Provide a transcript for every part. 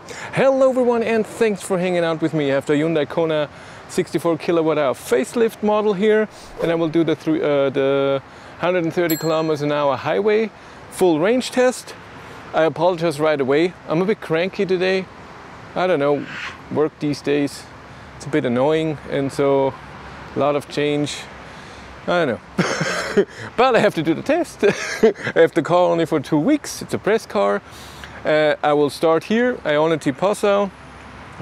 Hello everyone, and thanks for hanging out with me. I have the Hyundai Kona 64 kilowatt-hour facelift model here, and I will do the 130 kilometers an hour highway full range test. I apologize right away. I'm a bit cranky today. I don't know, work these days, it's a bit annoying, and so a lot of change. I don't know. But I have to do the test. I have the car only for 2 weeks. It's a press car. I will start here. I own a e-corsa,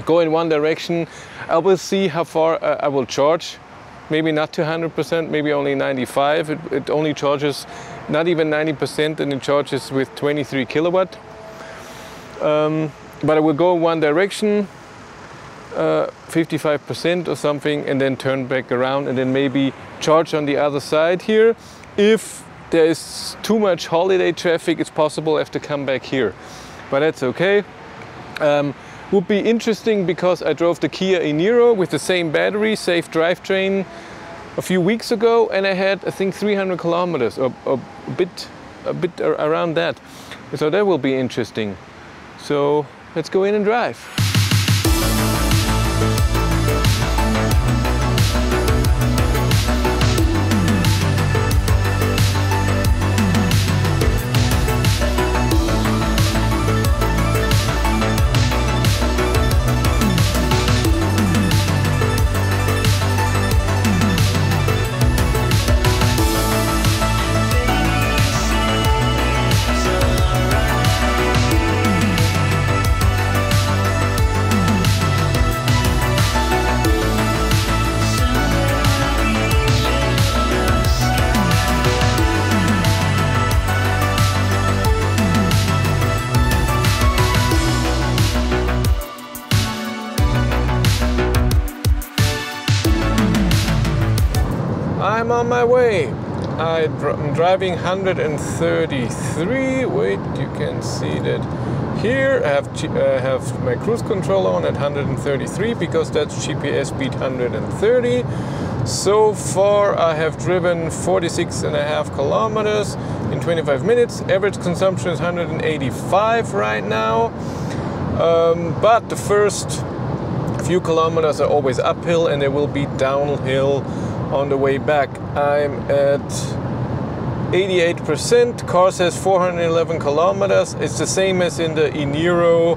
go in one direction. I will see how far I will charge. Maybe not to 100%, maybe only 95. It only charges not even 90%, and it charges with 23 kilowatt. But I will go in one direction, 55% or something, and then turn back around and then maybe charge on the other side here. If there is too much holiday traffic, it's possible I have to come back here, but that's okay. Would be interesting because I drove the Kia e-Niro with the same battery, safe drivetrain, a few weeks ago, and I had, I think, 300 kilometers or a bit around that. So that will be interesting. So let's go in and drive. I'm on my way. I'm driving 133. Wait, you can see that here. I have my cruise control on at 133 because that's GPS speed 130. So far I have driven 46.5 kilometers in 25 minutes. Average consumption is 185 right now. But the first few kilometers are always uphill, and there will be downhill on the way back. I'm at 88%. Car says 411 kilometers. It's the same as in the e-Niro.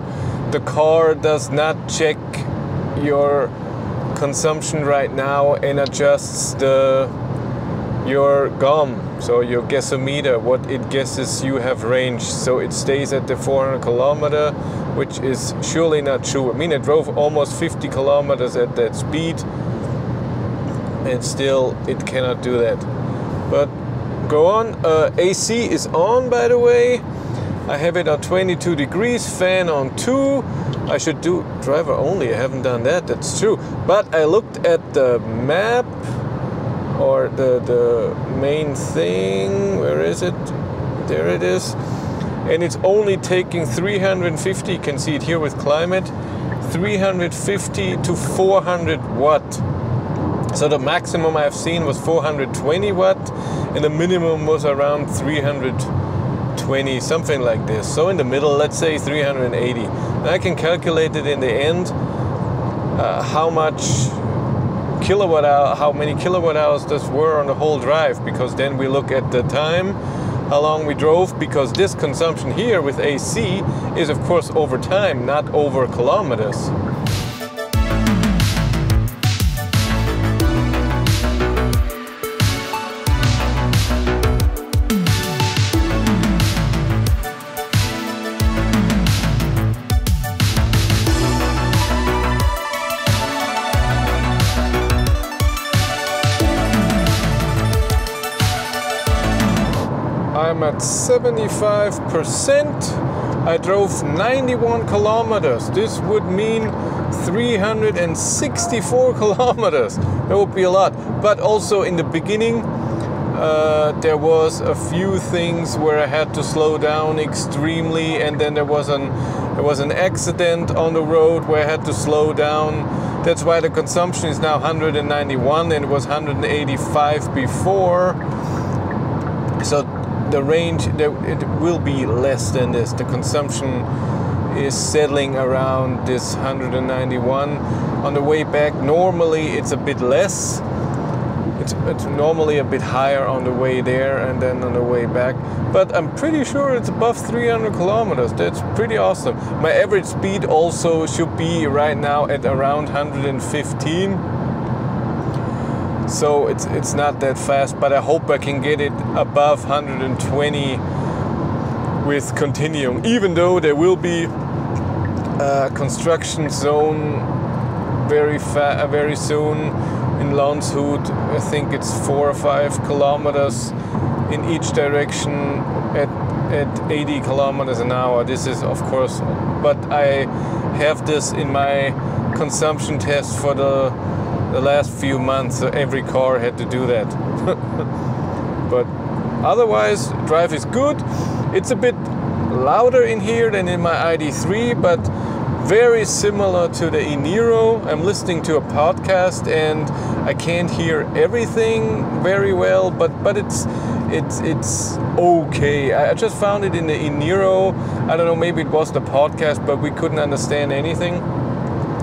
The car does not check your consumption right now and adjusts your GOM, so your guessometer, what it guesses you have range. So it stays at the 400 kilometer, which is surely not true. I mean, I drove almost 50 kilometers at that speed, and still it cannot do that. But go on. AC is on, by the way. I have it on 22 degrees, fan on 2. I should do driver only. I haven't done that, that's true. But I looked at the map, or the main thing. Where is it? There it is. And it's only taking 350, you can see it here with climate, 350 to 400 watt. So the maximum I've seen was 420 watt, and the minimum was around 320, something like this. So in the middle, let's say 380. And I can calculate it in the end, how many kilowatt hours this were on the whole drive, because then we look at the time, how long we drove, because this consumption here with AC is of course over time, not over kilometers. I'm at 75%. I drove 91 kilometers. This would mean 364 kilometers. That would be a lot. But also in the beginning, there was a few things where I had to slow down extremely, and then there was an accident on the road where I had to slow down. That's why the consumption is now 191, and it was 185 before. So the range, it will be less than this. The consumption is settling around this 191. On the way back, normally it's a bit less. It's normally a bit higher on the way there and then on the way back. But I'm pretty sure it's above 300 kilometers. That's pretty awesome. My average speed also should be right now at around 115. So it's not that fast, but I hope I can get it above 120 with continuing, even though there will be a construction zone very soon in Landshut. I think it's 4 or 5 kilometers in each direction at 80 kilometers an hour. This is, of course, but I have this in my consumption test for the last few months, so every car had to do that. But otherwise, drive is good. It's a bit louder in here than in my ID3, but very similar to the e-Niro. I'm listening to a podcast and I can't hear everything very well, but it's okay. I just found it in the e-Niro. I don't know, maybe it was the podcast, but we couldn't understand anything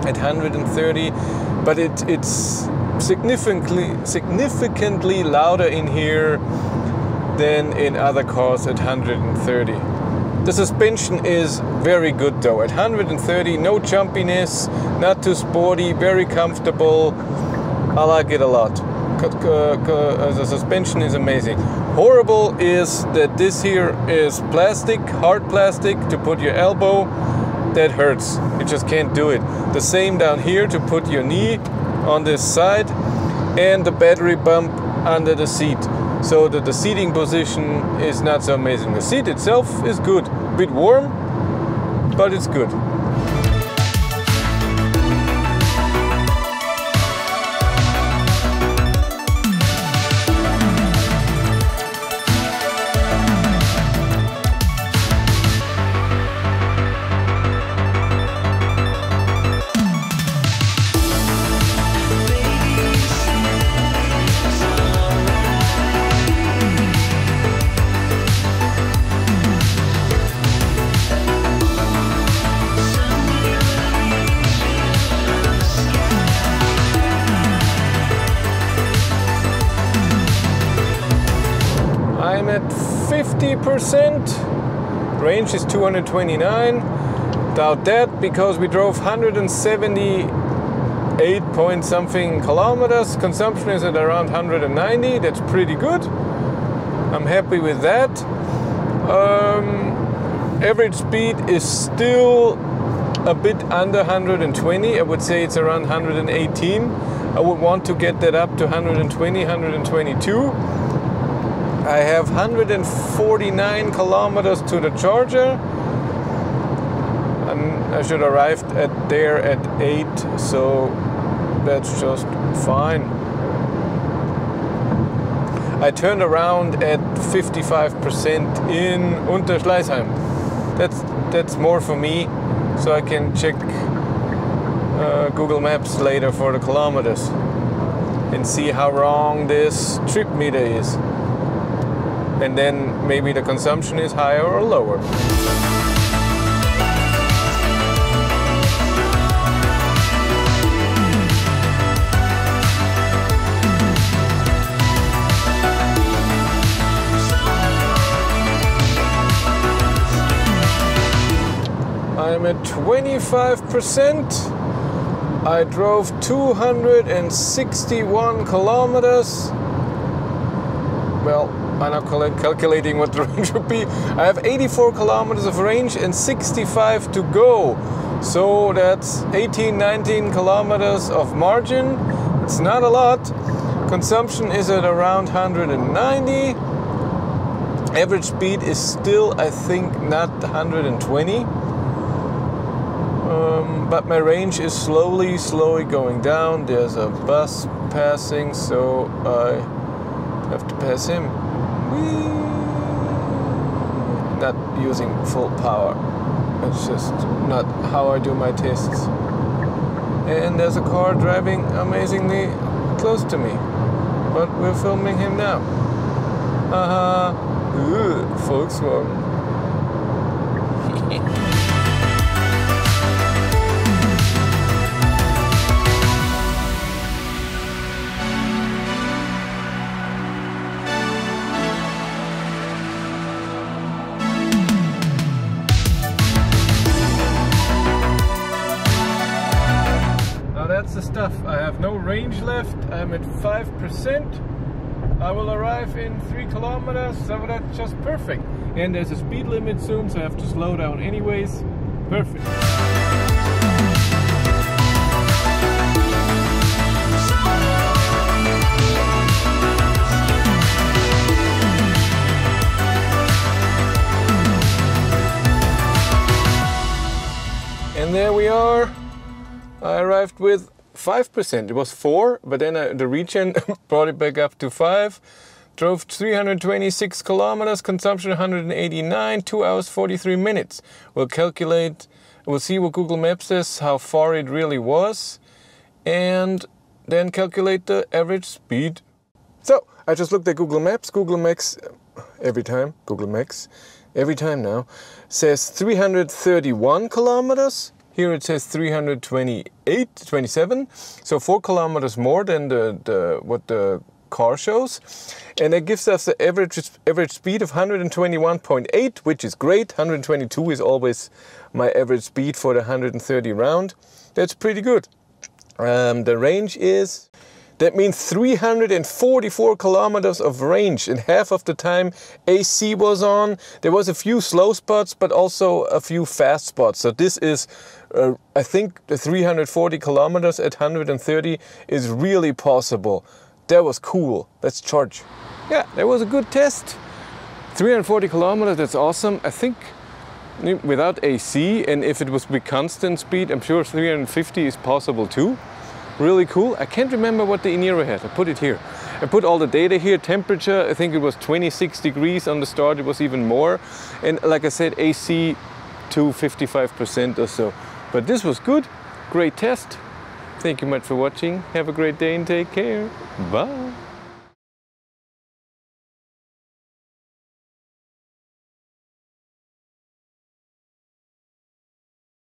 at 130. But it's significantly louder in here than in other cars at 130. The suspension is very good though. At 130, no jumpiness, not too sporty, very comfortable. I like it a lot. The suspension is amazing. Horrible is that this here is plastic, hard plastic to put your elbow. That hurts. You just can't do it. The same down here to put your knee on this side, and the battery bump under the seat. So that the seating position is not so amazing. The seat itself is good. A bit warm, but it's good. I'm at 50%. Range is 229. Doubt that because we drove 178 point something kilometers. Consumption is at around 190. That's pretty good. I'm happy with that. Average speed is still a bit under 120. I would say it's around 118. I would want to get that up to 120, 122. I have 149 kilometers to the charger. And I should arrive there at 8, so that's just fine. I turned around at 55% in Unterschleißheim. That's more for me, so I can check Google Maps later for the kilometers and see how wrong this trip meter is. And then maybe the consumption is higher or lower. I'm at 25%. I drove 261 kilometers. Well, I'm not calculating what the range would be. I have 84 kilometers of range and 65 to go. So that's 18, 19 kilometers of margin. It's not a lot. Consumption is at around 190. Average speed is still, I think, not 120. But my range is slowly going down. There's a bus passing, so I have to pass him. Not using full power. It's just not how I do my tests. And there's a car driving amazingly close to me. But we're filming him now. Volkswagen. stuff. I have no range left. I'm at 5%. I will arrive in 3 kilometers, so that's just perfect. And there's a speed limit soon, so I have to slow down anyways. Perfect. And there we are. I arrived with 5%. It was 4, but then the regen brought it back up to 5. Drove 326 kilometers, consumption 189, 2 hours 43 minutes. We'll see what Google Maps says, how far it really was, and then calculate the average speed. So, I just looked at Google Maps. Google Maps, every time now, says 331 kilometers. Here it says 327, so 4 kilometers more than what the car shows. And it gives us the average speed of 121.8, which is great. 122 is always my average speed for the 130 round. That's pretty good. The range is... That means 344 kilometers of range, and half of the time AC was on. There was a few slow spots, but also a few fast spots. So this is, I think the 340 kilometers at 130 is really possible. That was cool. Let's charge. Yeah, that was a good test. 340 kilometers, that's awesome. I think without AC, and if it was with constant speed, I'm sure 350 is possible too. Really cool. I can't remember what the e-Niro had. I put it here. I put all the data here. Temperature, I think it was 26 degrees on the start. It was even more. And like I said, AC to 55% or so. But this was good. Great test. Thank you much for watching. Have a great day and take care. Bye.